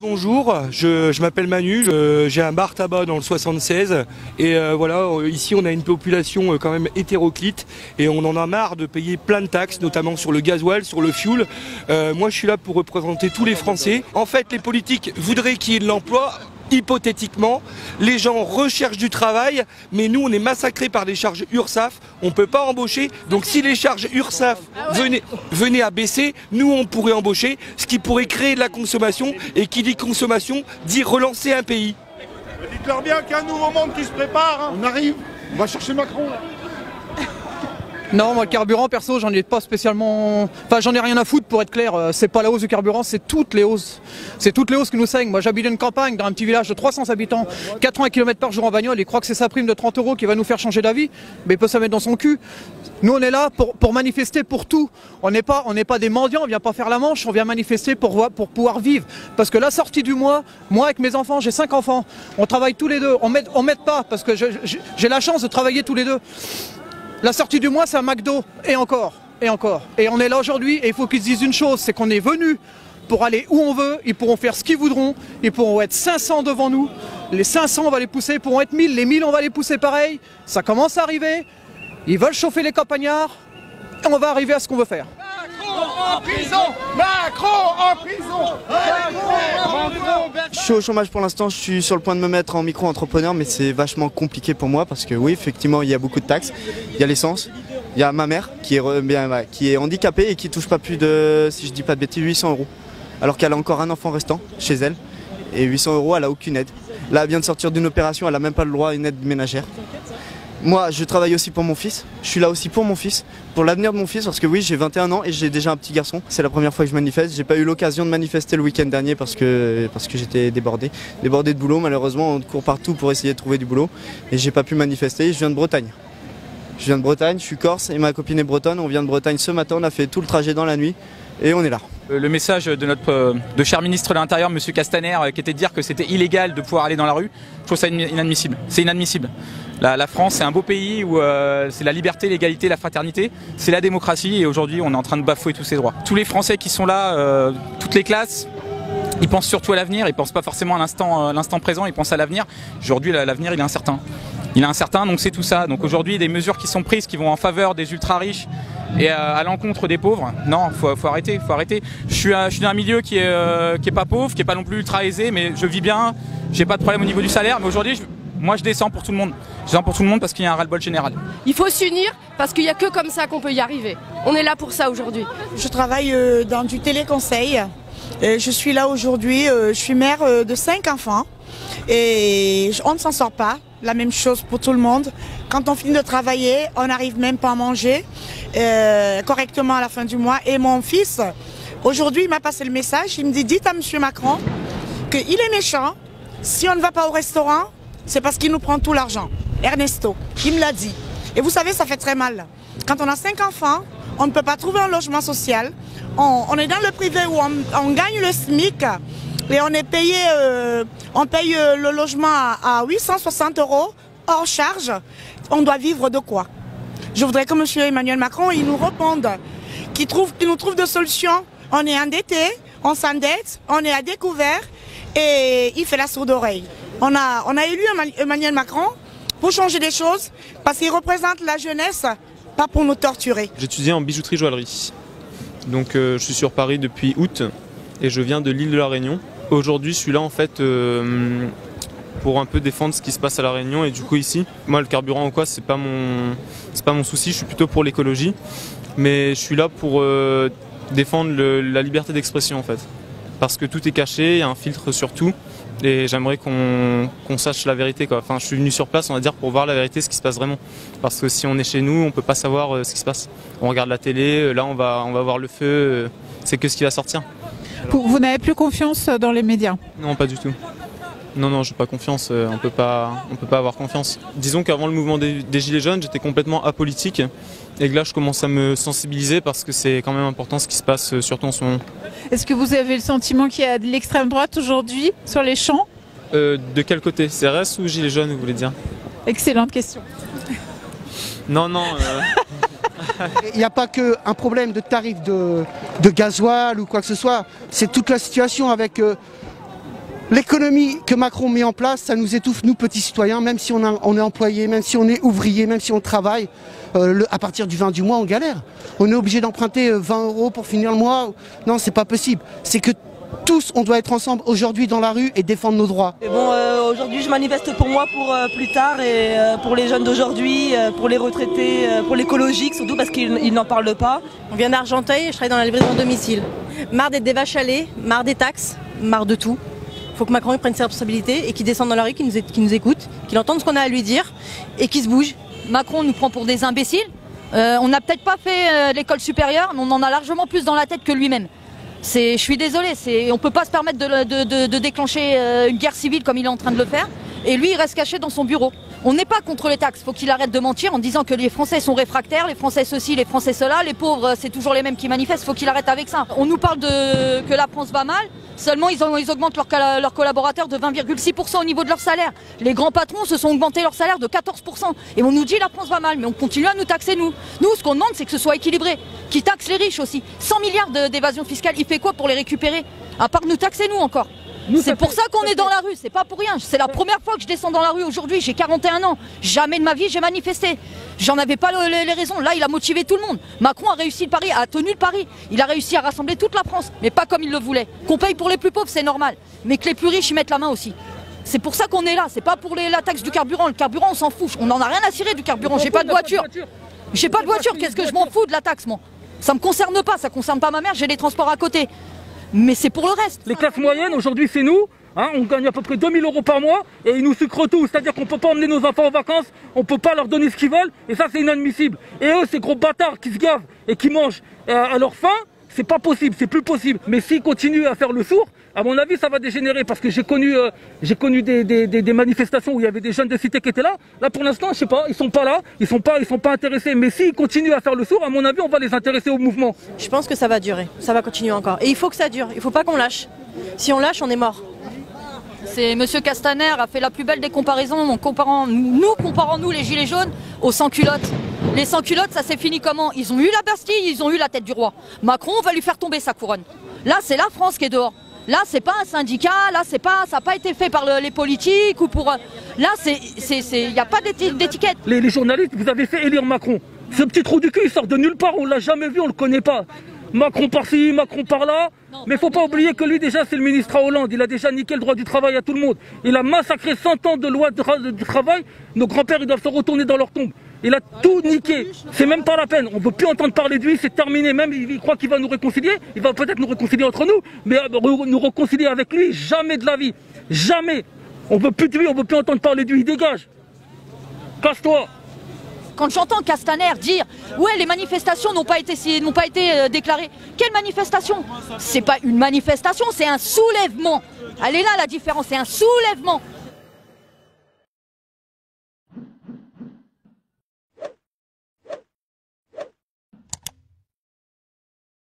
Bonjour, je m'appelle Manu, j'ai un bar tabac dans le 76 et voilà, ici on a une population quand même hétéroclite et on en a marre de payer plein de taxes, notamment sur le gasoil, sur le fioul. Moi je suis là pour représenter tous les Français. En fait les politiques voudraient qu'il y ait de l'emploi. Hypothétiquement, les gens recherchent du travail, mais nous on est massacrés par des charges URSSAF, on ne peut pas embaucher. Donc si les charges URSSAF venaient à baisser, nous on pourrait embaucher, ce qui pourrait créer de la consommation, et qui dit consommation dit relancer un pays. Dites-leur bien qu'il y a un nouveau monde qui se prépare, hein. On arrive, on va chercher Macron là. Non, moi le carburant perso j'en ai pas spécialement... Enfin j'en ai rien à foutre pour être clair, c'est pas la hausse du carburant, c'est toutes les hausses. C'est toutes les hausses qui nous saignent. Moi j'habite une campagne dans un petit village de 300 habitants, 80 km par jour en bagnole, il croit que c'est sa prime de 30 € qui va nous faire changer d'avis, mais il peut se mettre dans son cul. Nous on est là pour manifester pour tout. On n'est pas des mendiants, on vient pas faire la manche, on vient manifester pour pouvoir vivre. Parce que la sortie du mois, moi avec mes enfants, j'ai 5 enfants, on travaille tous les deux, on m'aide pas parce que j'ai la chance de travailler tous les deux. La sortie du mois, c'est un McDo, et encore, et encore. Et on est là aujourd'hui, et il faut qu'ils se disent une chose, c'est qu'on est venus pour aller où on veut, ils pourront faire ce qu'ils voudront, ils pourront être 500 devant nous, les 500 on va les pousser, ils pourront être 1000, les 1000 on va les pousser pareil, ça commence à arriver, ils veulent chauffer les campagnards, et on va arriver à ce qu'on veut faire. Macron en prison! Macron en prison! Je suis au chômage pour l'instant, je suis sur le point de me mettre en micro-entrepreneur, mais c'est vachement compliqué pour moi parce que oui, effectivement, il y a beaucoup de taxes. Il y a l'essence, il y a ma mère qui est handicapée et qui touche pas plus de, si je dis pas de bêtises, 800 €. Alors qu'elle a encore un enfant restant chez elle et 800 €, elle a aucune aide. Là, elle vient de sortir d'une opération, elle a même pas le droit à une aide ménagère. Moi, je travaille aussi pour mon fils. Je suis là aussi pour mon fils, pour l'avenir de mon fils, parce que oui, j'ai 21 ans et j'ai déjà un petit garçon. C'est la première fois que je manifeste. J'ai pas eu l'occasion de manifester le week-end dernier parce que j'étais débordé de boulot. Malheureusement, on court partout pour essayer de trouver du boulot et j'ai pas pu manifester. Je viens de Bretagne. Je suis corse et ma copine est bretonne. On vient de Bretagne ce matin. On a fait tout le trajet dans la nuit et on est là. Le message de notre cher ministre de l'Intérieur, M. Castaner, qui était de dire que c'était illégal de pouvoir aller dans la rue, je trouve ça inadmissible. C'est inadmissible. La France, c'est un beau pays où c'est la liberté, l'égalité, la fraternité, c'est la démocratie et aujourd'hui on est en train de bafouer tous ces droits. Tous les Français qui sont là, toutes les classes, ils pensent surtout à l'avenir, ils ne pensent pas forcément à l'instant présent, ils pensent à l'avenir. Aujourd'hui l'avenir il est incertain. Il est incertain, donc c'est tout ça. Donc aujourd'hui, des mesures qui sont prises qui vont en faveur des ultra-riches et à l'encontre des pauvres. Non, faut arrêter, faut arrêter. Je suis dans un milieu qui est pas pauvre, qui est pas non plus ultra aisé, mais je vis bien. J'ai pas de problème au niveau du salaire, mais aujourd'hui, moi je descends pour tout le monde. Je descends pour tout le monde parce qu'il y a un ras-le-bol général. Il faut s'unir parce qu'il n'y a que comme ça qu'on peut y arriver. On est là pour ça aujourd'hui. Je travaille dans du téléconseil. Je suis là aujourd'hui. Je suis mère de 5 enfants et on ne s'en sort pas. La même chose pour tout le monde. Quand on finit de travailler, on n'arrive même pas à manger correctement à la fin du mois. Et mon fils, aujourd'hui, il m'a passé le message. Il me dit, dites à M. Macron qu'il est méchant. Si on ne va pas au restaurant, c'est parce qu'il nous prend tout l'argent. Ernesto, il me l'a dit. Et vous savez, ça fait très mal. Quand on a 5 enfants, on ne peut pas trouver un logement social. On est dans le privé où on gagne le SMIC. Et on est payé, on paye le logement à 860 € hors charge. On doit vivre de quoi? Je voudrais que M. Emmanuel Macron il nous réponde, qu'il nous trouve des solutions. On est endetté, on s'endette, on est à découvert et il fait la sourde oreille. On a élu Emmanuel Macron pour changer des choses parce qu'il représente la jeunesse, pas pour nous torturer. J'étudie en bijouterie-joaillerie. Donc je suis sur Paris depuis août et je viens de l'île de la Réunion. Aujourd'hui, je suis là en fait pour un peu défendre ce qui se passe à la Réunion et du coup ici, moi le carburant ou quoi, c'est pas mon souci. Je suis plutôt pour l'écologie, mais je suis là pour défendre la liberté d'expression en fait, parce que tout est caché, il y a un filtre sur tout et j'aimerais qu'on sache la vérité quoi. Enfin, je suis venu sur place, on va dire, pour voir la vérité, ce qui se passe vraiment, parce que si on est chez nous, on peut pas savoir ce qui se passe. On regarde la télé, là on va voir le feu, c'est que ce qui va sortir. Vous n'avez plus confiance dans les médias? Non, pas du tout. Non, j'ai pas confiance, on peut pas avoir confiance. Disons qu'avant le mouvement des Gilets jaunes, j'étais complètement apolitique et que là je commence à me sensibiliser parce que c'est quand même important ce qui se passe, surtout en ce moment. Est-ce que vous avez le sentiment qu'il y a de l'extrême droite aujourd'hui sur les champs? De quel côté? CRS ou Gilets jaunes, vous voulez dire? Excellente question. Non. Il n'y a pas qu'un problème de tarif de gasoil ou quoi que ce soit, c'est toute la situation avec L'économie que Macron met en place, ça nous étouffe, nous petits citoyens, même si on est employé, même si on est ouvrier, même si on travaille. À partir du 20 du mois, on galère. On est obligé d'emprunter 20 € pour finir le mois. Non, c'est pas possible. C'est que tous, on doit être ensemble aujourd'hui dans la rue et défendre nos droits. Et bon, aujourd'hui, je manifeste pour moi, pour plus tard, et pour les jeunes d'aujourd'hui, pour les retraités, pour l'écologique, surtout parce qu'ils n'en parlent pas. On vient d'Argenteuil et je travaille dans la livraison à domicile. Marre d'être des vaches à lait, marre des taxes, marre de tout. Il faut que Macron prenne ses responsabilités et qu'il descende dans la rue, qu'il nous écoute, qu'il entende ce qu'on a à lui dire et qu'il se bouge. Macron nous prend pour des imbéciles. On n'a peut-être pas fait l'école supérieure, mais on en a largement plus dans la tête que lui-même. Je suis désolée, on ne peut pas se permettre de déclencher une guerre civile comme il est en train de le faire. Et lui, il reste caché dans son bureau. On n'est pas contre les taxes, il faut qu'il arrête de mentir en disant que les Français sont réfractaires, les Français ceci, les Français cela, les pauvres c'est toujours les mêmes qui manifestent, il faut qu'il arrête avec ça. On nous parle que la France va mal, seulement ils augmentent leurs collaborateurs de 20,6% au niveau de leur salaire. Les grands patrons se sont augmentés leur salaire de 14%. Et on nous dit la France va mal, mais on continue à nous taxer nous. Nous, ce qu'on demande, c'est que ce soit équilibré, qui taxe les riches aussi. 100 milliards d'évasion fiscale, il fait quoi pour les récupérer? À part nous taxer nous encore. C'est pour ça qu'on est dans la rue, c'est pas pour rien. C'est la première fois que je descends dans la rue aujourd'hui, j'ai 41 ans. Jamais de ma vie j'ai manifesté. J'en avais pas les raisons. Là, il a motivé tout le monde. Macron a réussi le pari, a tenu le pari. Il a réussi à rassembler toute la France, mais pas comme il le voulait. Qu'on paye pour les plus pauvres, c'est normal. Mais que les plus riches y mettent la main aussi. C'est pour ça qu'on est là, c'est pas pour la taxe du carburant. Le carburant, on s'en fout. On en a rien à cirer du carburant. J'ai pas de voiture. J'ai pas de voiture, qu'est-ce que je m'en fous de la taxe, moi? Ça me concerne pas, ça concerne pas ma mère, j'ai les transports à côté. Mais c'est pour le reste. Les classes moyennes, aujourd'hui, c'est nous. Hein, on gagne à peu près 2000 € par mois et ils nous sucrent tout. C'est-à-dire qu'on ne peut pas emmener nos enfants en vacances, on ne peut pas leur donner ce qu'ils veulent et ça, c'est inadmissible. Et eux, ces gros bâtards qui se gavent et qui mangent à leur faim, c'est pas possible, c'est plus possible. Mais s'ils continuent à faire le sourd, à mon avis, ça va dégénérer parce que j'ai connu des manifestations où il y avait des jeunes de cité qui étaient là. Là, pour l'instant, je sais pas, ils sont pas là, ils sont pas intéressés. Mais s'ils continuent à faire le sourd, à mon avis, on va les intéresser au mouvement. Je pense que ça va durer, ça va continuer encore. Et il faut que ça dure, il faut pas qu'on lâche. Si on lâche, on est mort. C'est Monsieur Castaner a fait la plus belle des comparaisons en comparant nous les gilets jaunes aux sans-culottes. Les sans-culottes, ça s'est fini comment? Ils ont eu la Bastille, ils ont eu la tête du roi. Macron va lui faire tomber sa couronne. Là, c'est la France qui est dehors. Là, c'est pas un syndicat, là, ça n'a pas été fait par les politiques ou pour. Là, il n'y a pas d'étiquette. Les journalistes, vous avez fait élire Macron. Ce petit trou du cul, il sort de nulle part, on l'a jamais vu, on le connaît pas. Macron par-ci, Macron par-là. Mais il ne faut pas oublier que lui, déjà, c'est le ministre à Hollande. Il a déjà niqué le droit du travail à tout le monde. Il a massacré 100 ans de loi de travail. Nos grands-pères, ils doivent se retourner dans leur tombe. Il a tout niqué. C'est même pas la peine. On ne veut plus entendre parler de lui, c'est terminé. Même, il croit qu'il va nous réconcilier. Il va peut-être nous réconcilier entre nous. Mais nous réconcilier avec lui, jamais de la vie. Jamais. On ne veut plus de lui, on ne veut plus entendre parler de lui. Il dégage. Casse-toi. Quand j'entends Castaner dire « Ouais, les manifestations n'ont pas été déclarées », quelle manifestation? C'est pas une manifestation, c'est un soulèvement. Elle est là la différence, c'est un soulèvement.